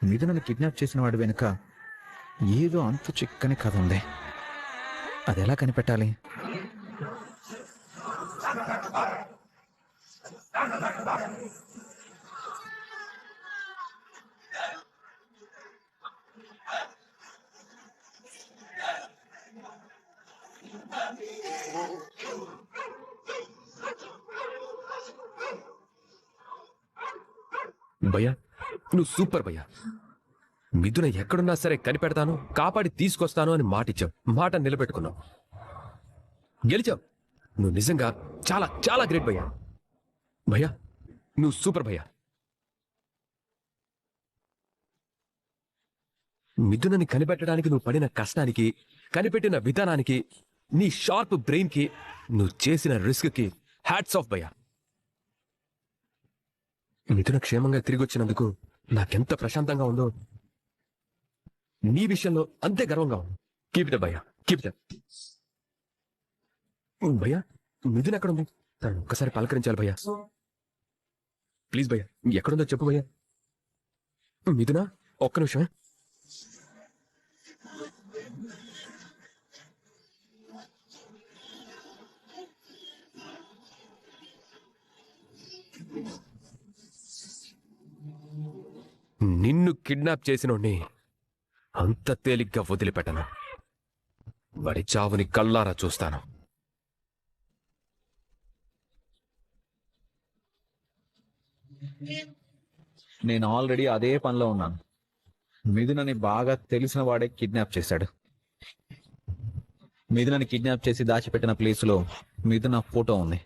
మిథునని kidnap చేసిన వాడి వెనుక ఏదో అంతు చిక్కని కథ ఉంది. అది ఎలా కనిపెట్టాలి? భయ్యా, నువ్వు సూపర్ భయ్యా. మిథున ఎక్కడున్నా సరే కనిపెడతాను, కాపాడి తీసుకొస్తాను అని మాటిచ్చావు. మాట నిలబెట్టుకున్నావు. గెలిచావు. నువ్వు నిజంగా చాలా చాలా గ్రేట్ భయ్యా. భయ్యా, నువ్వు సూపర్ భయ్యా. మిథునని కనిపెట్టడానికి నువ్వు పడిన కష్టానికి, కనిపెట్టిన విధానానికి, నీ షార్ప్ బ్రెయిన్ కి, నువ్వు చేసిన రిస్క్ కి హ్యాట్స్ ఆఫ్ భయ్యా. మిథున క్షేమంగా తిరిగి వచ్చినందుకు నాకెంత ప్రశాంతంగా ఉందో, నీ విషయంలో అంతే గర్వంగా ఉంది. కీప్ ఇట్ భయ్యా, కీప్ ఇట్. భయ్యా, మిథున ఎక్కడుంది? తను ఒక్కసారి పలకరించాలి భయ్యా. ప్లీజ్ భయ్యా, ఎక్కడుందో చెప్పు భయ్యా. మిథున, ఒక్క నిమిషం. నిన్ను కిడ్నాప్ చేసినోడ్ని అంత తేలిగ్గా వదిలిపెట్టను. వాడి చావుని కల్లారా చూస్తాను. నేను ఆల్రెడీ అదే పనిలో ఉన్నాను. మిథునని బాగా తెలిసిన వాడే కిడ్నాప్ చేశాడు. మిథునని కిడ్నాప్ చేసి దాచిపెట్టిన ప్లేసులో మిథున ఫోటో ఉంది.